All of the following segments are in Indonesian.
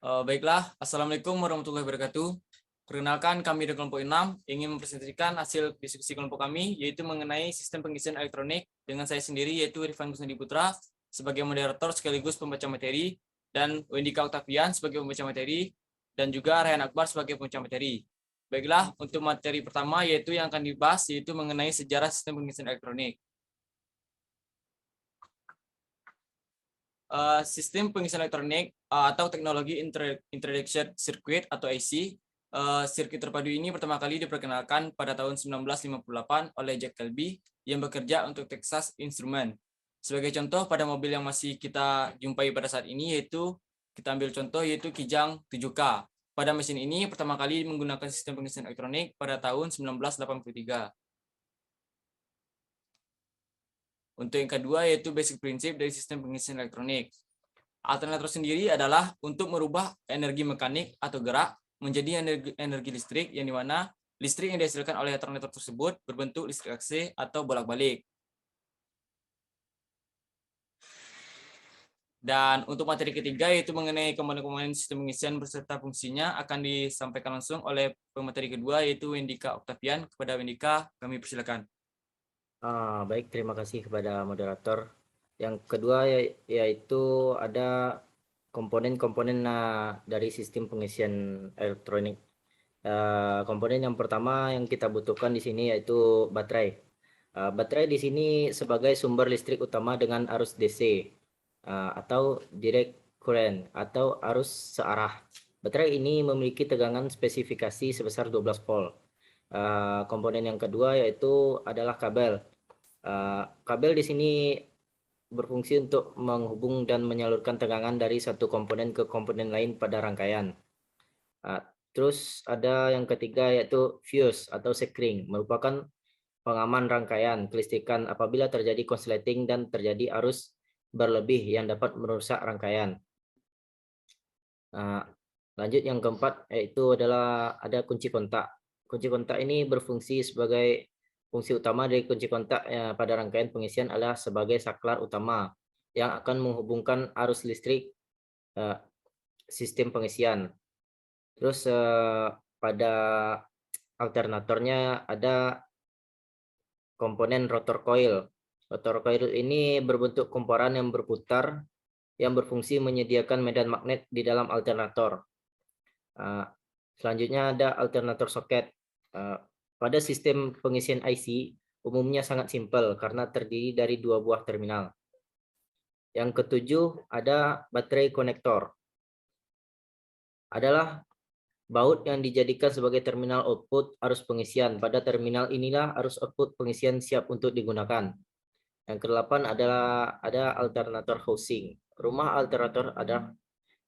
Baiklah, Assalamualaikum warahmatullahi wabarakatuh. Perkenalkan, kami dari kelompok 6 ingin mempresentasikan hasil diskusi kelompok kami, yaitu mengenai sistem pengisian elektronik dengan saya sendiri, yaitu Irfan Kusnadi Putra, sebagai moderator sekaligus pembaca materi, dan Wendika Octavian sebagai pembaca materi, dan juga Rayhan Akbar sebagai pembaca materi. Baiklah, untuk materi pertama yaitu yang akan dibahas, yaitu mengenai sejarah sistem pengisian elektronik. Sistem pengisian elektronik atau teknologi introduction circuit atau IC. Sirkuit terpadu ini pertama kali diperkenalkan pada tahun 1958 oleh Jack Kelby yang bekerja untuk Texas Instruments. Sebagai contoh pada mobil yang masih kita jumpai pada saat ini, yaitu kita ambil contoh yaitu Kijang 7K. Pada mesin ini pertama kali menggunakan sistem pengisian elektronik pada tahun 1983. Untuk yang kedua yaitu basic prinsip dari sistem pengisian elektronik. Alternator sendiri adalah untuk merubah energi mekanik atau gerak menjadi energi listrik, yang dimana listrik yang dihasilkan oleh alternator tersebut berbentuk listrik AC atau bolak-balik. Dan untuk materi ketiga yaitu mengenai komponen-komponen sistem pengisian beserta fungsinya akan disampaikan langsung oleh pemateri kedua yaitu Wendika Octavian. Kepada Wendika kami persilakan. Baik, terima kasih kepada moderator. Yang kedua yaitu ada komponen-komponen dari sistem pengisian elektronik. Komponen yang pertama yang kita butuhkan di sini yaitu baterai. Baterai di sini sebagai sumber listrik utama dengan arus DC atau direct current atau arus searah. Baterai ini memiliki tegangan spesifikasi sebesar 12 volt. Komponen yang kedua yaitu adalah kabel. Kabel di sini berfungsi untuk menghubung dan menyalurkan tegangan dari satu komponen ke komponen lain pada rangkaian. Terus ada yang ketiga yaitu fuse atau sekring, merupakan pengaman rangkaian kelistrikan apabila terjadi konsleting dan terjadi arus berlebih yang dapat merusak rangkaian. Lanjut yang keempat yaitu adalah ada kunci kontak. Kunci kontak ini berfungsi sebagai fungsi utama dari kunci kontak pada rangkaian pengisian adalah sebagai saklar utama yang akan menghubungkan arus listrik sistem pengisian. Terus pada alternatornya ada komponen rotor coil. Rotor coil ini berbentuk kumparan yang berputar yang berfungsi menyediakan medan magnet di dalam alternator. Selanjutnya ada alternator soket. Pada sistem pengisian IC umumnya sangat simpel karena terdiri dari dua buah terminal. Yang ketujuh ada baterai konektor. Adalah baut yang dijadikan sebagai terminal output arus pengisian. Pada terminal inilah arus output pengisian siap untuk digunakan. Yang kedelapan adalah ada alternator housing. Rumah alternator ada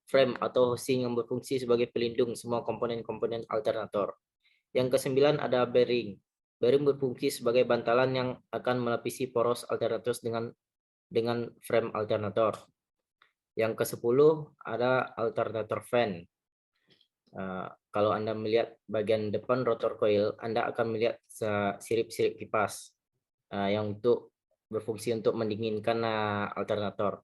frame atau housing yang berfungsi sebagai pelindung semua komponen-komponen alternator. Yang kesembilan ada bearing. Bearing berfungsi sebagai bantalan yang akan melapisi poros alternator dengan frame alternator. Yang ke-10 ada alternator fan. Kalau Anda melihat bagian depan rotor coil, Anda akan melihat sirip-sirip kipas yang berfungsi untuk mendinginkan alternator.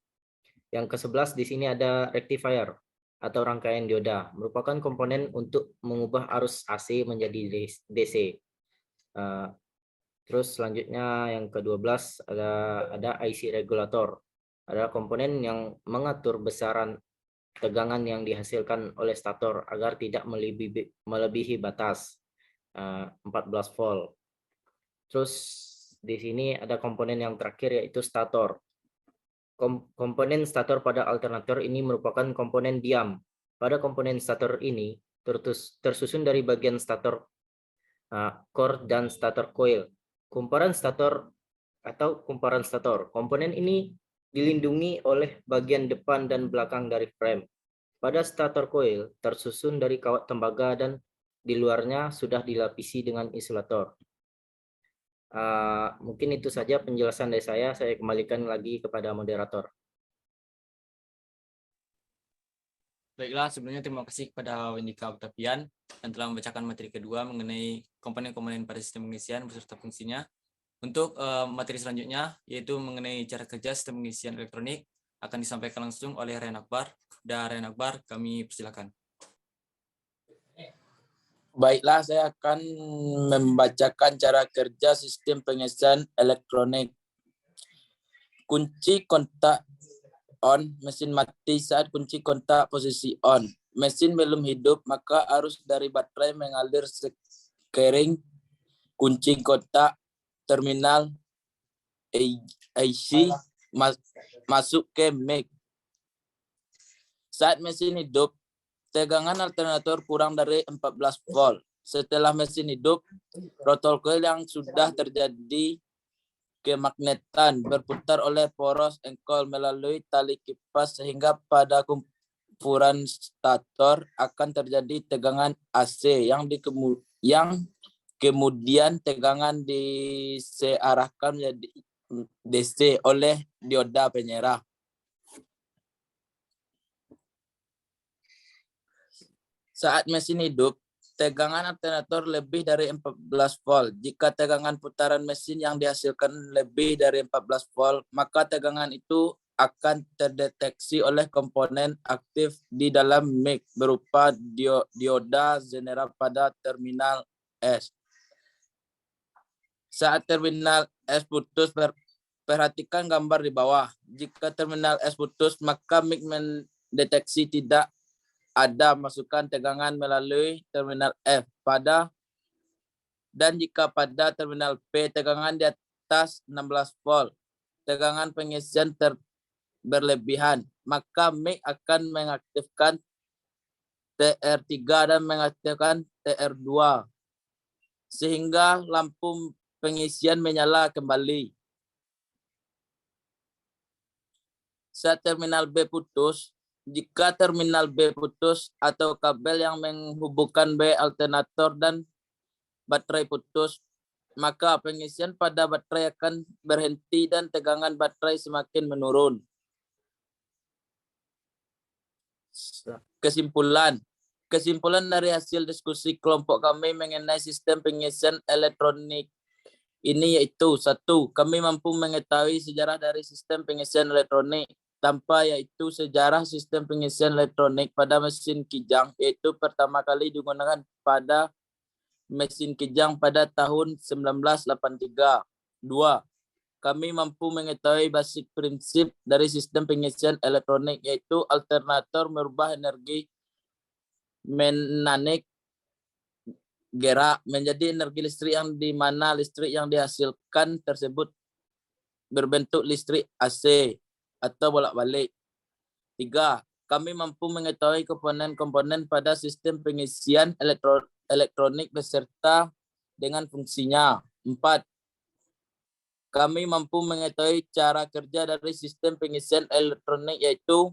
Yang ke-11 di sini ada rectifier atau rangkaian dioda, merupakan komponen untuk mengubah arus AC menjadi DC. Terus selanjutnya yang ke-12 ada IC regulator. Ada komponen yang mengatur besaran tegangan yang dihasilkan oleh stator agar tidak melebihi batas 14 volt. Terus di sini ada komponen yang terakhir yaitu stator. Komponen stator pada alternator ini merupakan komponen diam. Pada komponen stator ini tersusun dari bagian stator core dan stator coil. Kumparan stator atau kumparan stator. Komponen ini dilindungi oleh bagian depan dan belakang dari frame. Pada stator coil tersusun dari kawat tembaga dan di luarnya sudah dilapisi dengan isolator. Mungkin itu saja penjelasan dari saya. Saya kembalikan lagi kepada moderator. Baiklah, sebelumnya terima kasih kepada Wendika Octavian yang telah membacakan materi kedua mengenai komponen-komponen pada sistem pengisian beserta fungsinya. Untuk materi selanjutnya, yaitu mengenai cara kerja sistem pengisian elektronik, akan disampaikan langsung oleh Ryan Akbar. Dan Ryan Akbar, kami persilakan. Baiklah, saya akan membacakan cara kerja sistem pengisian elektronik. Kunci kontak on, mesin mati saat kunci kontak posisi on. Mesin belum hidup, maka arus dari baterai mengalir sekering kunci kontak terminal AC masuk ke make. Saat mesin hidup, tegangan alternator kurang dari 14 volt. Setelah mesin hidup, throttle coil yang sudah terjadi kemagnetan berputar oleh poros engkol melalui tali kipas sehingga pada kumpulan stator akan terjadi tegangan AC yang kemudian tegangan disearahkan menjadi DC oleh dioda penyerah. Saat mesin hidup, tegangan alternator lebih dari 14 volt. Jika tegangan putaran mesin yang dihasilkan lebih dari 14 volt, maka tegangan itu akan terdeteksi oleh komponen aktif di dalam make berupa dioda zener pada terminal S. Saat terminal S putus, perhatikan gambar di bawah. Jika terminal S putus, maka make mendeteksi tidak ada masukan tegangan melalui terminal F dan jika pada terminal P tegangan di atas 16 volt, tegangan pengisian berlebihan, maka make akan mengaktifkan TR3 dan mengaktifkan TR2 sehingga lampu pengisian menyala kembali. Saat terminal B putus, jika terminal B putus atau kabel yang menghubungkan B alternator dan baterai putus, maka pengisian pada baterai akan berhenti dan tegangan baterai semakin menurun. Kesimpulan dari hasil diskusi kelompok kami mengenai sistem pengisian elektronik ini yaitu: 1. Kami mampu mengetahui sejarah dari sistem pengisian elektronik tanpa, yaitu sejarah sistem pengisian elektronik pada mesin kijang, yaitu pertama kali digunakan pada mesin kijang pada tahun 1983. 2. Kami mampu mengetahui basic prinsip dari sistem pengisian elektronik, yaitu alternator merubah energi mekanik gerak menjadi energi listrik yang di mana listrik yang dihasilkan tersebut berbentuk listrik AC atau bolak-balik. 3. Kami mampu mengetahui komponen-komponen pada sistem pengisian elektronik beserta dengan fungsinya. 4. Kami mampu mengetahui cara kerja dari sistem pengisian elektronik, yaitu: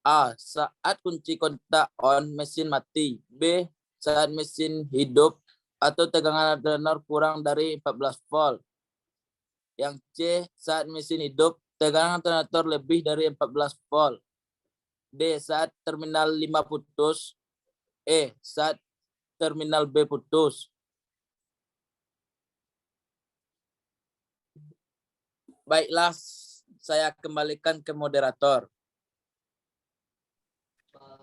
A. Saat kunci kontak on, mesin mati. B. Saat mesin hidup atau tegangan alternator kurang dari 14 volt. Yang C. Saat mesin hidup, tegangan alternator lebih dari 14 volt. D. Saat terminal 5 putus. E. Saat terminal B putus. Baiklah, saya kembalikan ke moderator.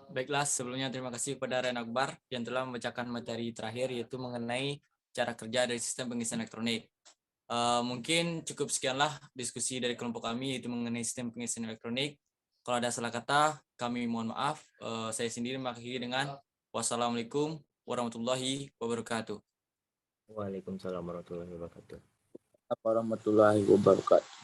Baiklah, sebelumnya terima kasih kepada Ryan Akbar yang telah membacakan materi terakhir, yaitu mengenai cara kerja dari sistem pengisian elektronik. Mungkin cukup sekianlah diskusi dari kelompok kami, yaitu mengenai sistem pengisian elektronik. Kalau ada salah kata, kami mohon maaf. Saya sendiri mengakhiri dengan wassalamualaikum warahmatullahi wabarakatuh. Waalaikumsalam warahmatullahi wabarakatuh. Warahmatullahi wabarakatuh.